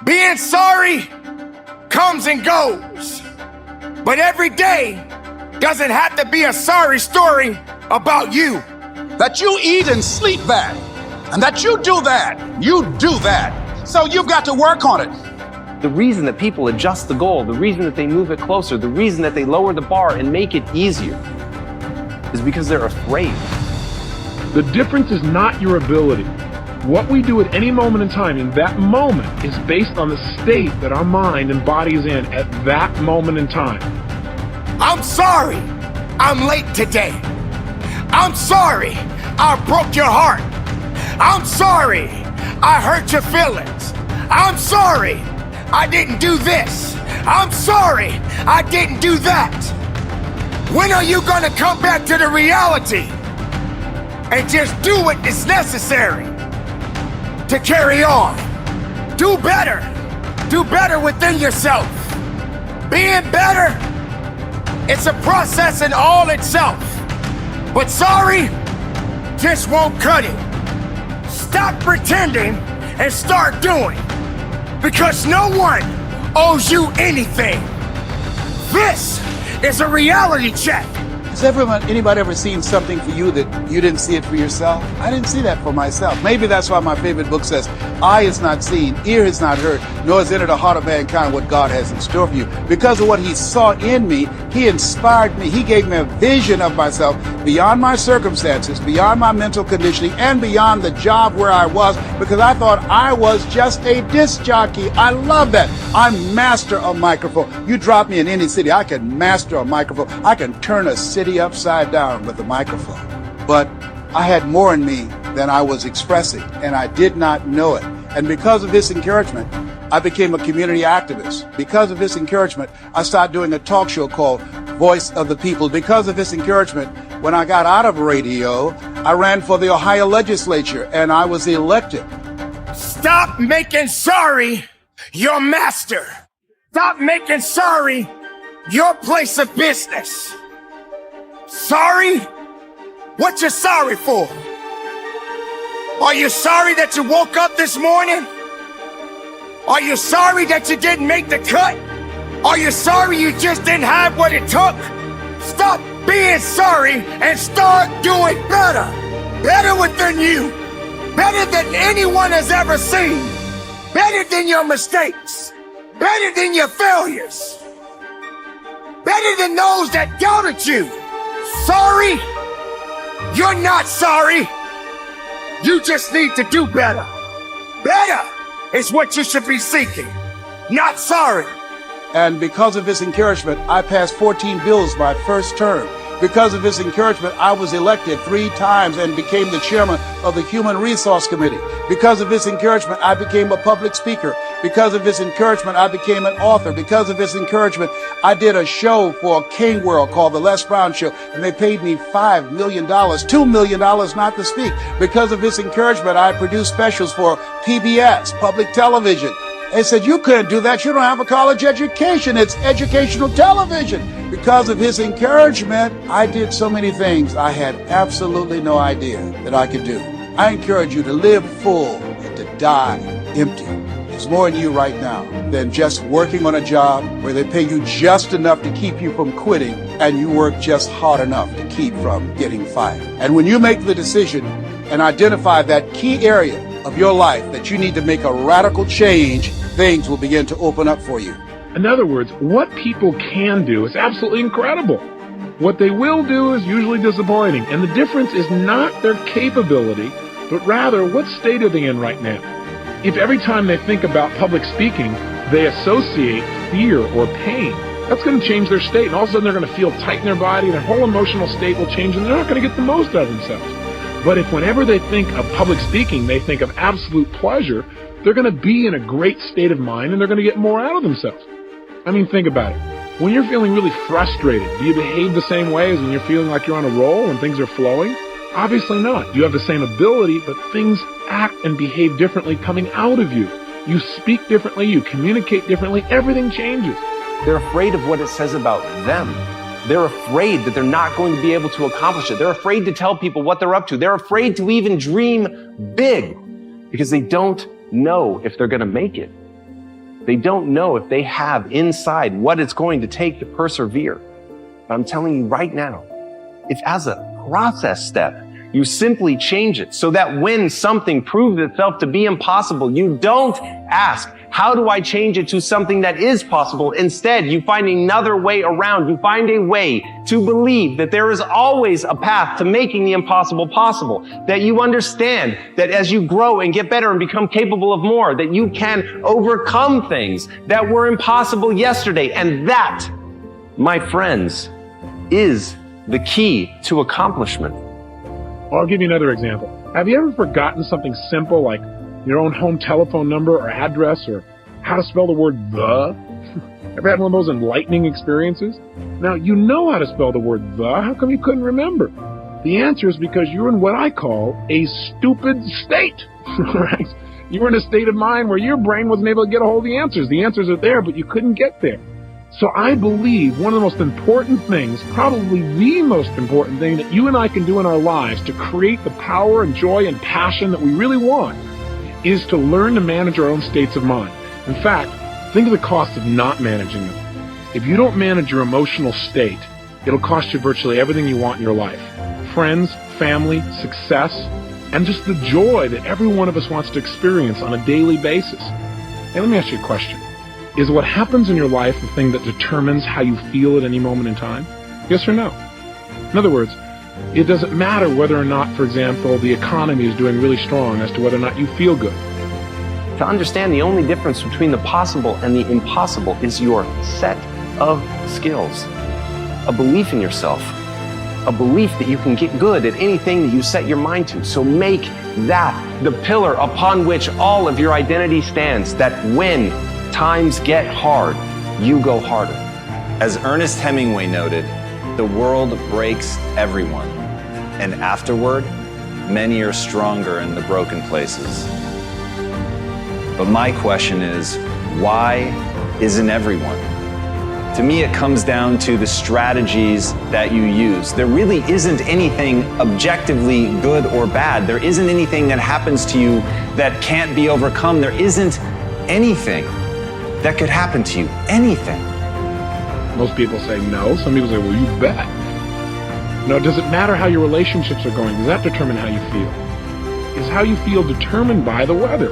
Being sorry comes and goes, but every day doesn't have to be a sorry story about you. That you eat and sleep that, and that you do that. So you've got to work on it. The reason that people adjust the goal, the reason that they move it closer, the reason that they lower the bar and make it easier is because they're afraid. The difference is not your ability. What we do at any moment in time, in that moment, is based on the state that our mind and body is in at that moment in time. I'm sorry I'm late today. I'm sorry I broke your heart. I'm sorry I hurt your feelings. I'm sorry I didn't do this. I'm sorry I didn't do that. When are you gonna come back to the reality and just do what is necessary to carry on? Do better. Do better within yourself. Being better, it's a process in all itself. But sorry just won't cut it. Stop pretending and start doing, because no one owes you anything. This is a reality check. Has anybody ever seen something for you that you didn't see it for yourself? I didn't see that for myself. Maybe that's why my favorite book says, eye has not seen, ear has not heard, nor has entered the heart of mankind what God has in store for you. Because of what he saw in me, he inspired me. He gave me a vision of myself beyond my circumstances, beyond my mental conditioning, and beyond the job where I was, because I thought I was just a disc jockey. I love that. I'm master of microphone. You drop me in any city, I can master a microphone. I can turn a city upside down with a microphone. But I had more in me than I was expressing, and I did not know it. And because of his encouragement, I became a community activist. Because of his encouragement, I started doing a talk show called Voice of the People. Because of his encouragement, when I got out of radio, I ran for the Ohio legislature and I was elected. Stop making sorry your master. Stop making sorry your place of business. Sorry? What you sorry for? Are you sorry that you woke up this morning? Are you sorry that you didn't make the cut? Are you sorry you just didn't have what it took? Stop being sorry and start doing better. Better within you. Better than anyone has ever seen. Better than your mistakes. Better than your failures. Better than those that doubted you. Sorry? You're not sorry. You just need to do better. Better is what you should be seeking, not sorry. And because of his encouragement, I passed 14 bills my first term. Because of his encouragement, I was elected 3 times and became the chairman of the Human Resource Committee. Because of his encouragement, I became a public speaker. Because of his encouragement, I became an author. Because of his encouragement, I did a show for King World called The Les Brown Show, and they paid me $5 million, $2 million not to speak. Because of his encouragement, I produced specials for PBS, public television. They said, you couldn't do that. You don't have a college education. It's educational television. Because of his encouragement, I did so many things I had absolutely no idea that I could do. I encourage you to live full and to die empty. There's more in you right now than just working on a job where they pay you just enough to keep you from quitting and you work just hard enough to keep from getting fired. And when you make the decision and identify that key area of your life that you need to make a radical change, things will begin to open up for you. In other words, what people can do is absolutely incredible. What they will do is usually disappointing. And the difference is not their capability, but rather what state are they in right now. If every time they think about public speaking, they associate fear or pain, that's going to change their state. And all of a sudden they're going to feel tight in their body, and their whole emotional state will change, and they're not going to get the most out of themselves. But if whenever they think of public speaking, they think of absolute pleasure, they're going to be in a great state of mind, and they're going to get more out of themselves. I mean, think about it. When you're feeling really frustrated, do you behave the same way as when you're feeling like you're on a roll and things are flowing? Obviously not. You have the same ability, but things act and behave differently coming out of you. You speak differently, you communicate differently, everything changes. They're afraid of what it says about them. They're afraid that they're not going to be able to accomplish it. They're afraid to tell people what they're up to. They're afraid to even dream big because they don't know if they're going to make it. They don't know if they have inside what it's going to take to persevere. But I'm telling you right now, if as a process step, you simply change it so that when something proves itself to be impossible, you don't ask, how do I change it to something that is possible? Instead, you find another way around. You find a way to believe that there is always a path to making the impossible possible, that you understand that as you grow and get better and become capable of more, that you can overcome things that were impossible yesterday. And that, my friends, is the key to accomplishment. I'll give you another example. Have you ever forgotten something simple like your own home telephone number or address or how to spell the word the? Ever had one of those enlightening experiences? Now, you know how to spell the word the. How come you couldn't remember? The answer is because you're in what I call a stupid state. Right? You were in a state of mind where your brain wasn't able to get a hold of the answers. The answers are there, but you couldn't get there. So I believe one of the most important things, probably the most important thing that you and I can do in our lives to create the power and joy and passion that we really want is to learn to manage our own states of mind. In fact, think of the cost of not managing them. If you don't manage your emotional state, it'll cost you virtually everything you want in your life. Friends, family, success, and just the joy that every one of us wants to experience on a daily basis. Hey, let me ask you a question. Is what happens in your life the thing that determines how you feel at any moment in time? Yes or no? In other words, it doesn't matter whether or not, for example, the economy is doing really strong as to whether or not you feel good. To understand the only difference between the possible and the impossible is your set of skills. A belief in yourself. A belief that you can get good at anything that you set your mind to. So make that the pillar upon which all of your identity stands, that when times get hard, you go harder. As Ernest Hemingway noted, the world breaks everyone, and afterward, many are stronger in the broken places. But my question is, why isn't everyone? To me, it comes down to the strategies that you use. There really isn't anything objectively good or bad. There isn't anything that happens to you that can't be overcome. There isn't anything that could happen to you. Anything. Most people say no. Some people say, well, you bet. No, does it matter how your relationships are going? Does that determine how you feel? Is how you feel determined by the weather?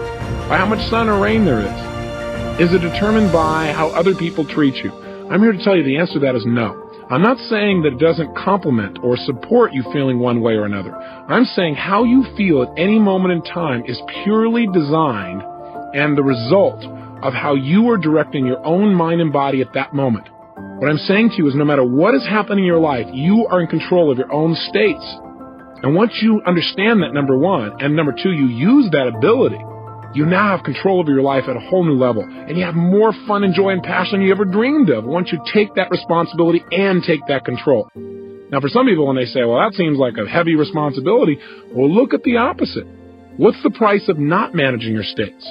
By how much sun or rain there is? Is it determined by how other people treat you? I'm here to tell you the answer to that is no. I'm not saying that it doesn't complement or support you feeling one way or another. I'm saying how you feel at any moment in time is purely designed and the result of how you are directing your own mind and body at that moment. What I'm saying to you is no matter what is happening in your life, you are in control of your own states. And once you understand that, number one, and number two, you use that ability, you now have control over your life at a whole new level. And you have more fun and joy and passion than you ever dreamed of once you take that responsibility and take that control. Now, for some people, when they say, well, that seems like a heavy responsibility, well, look at the opposite. What's the price of not managing your states?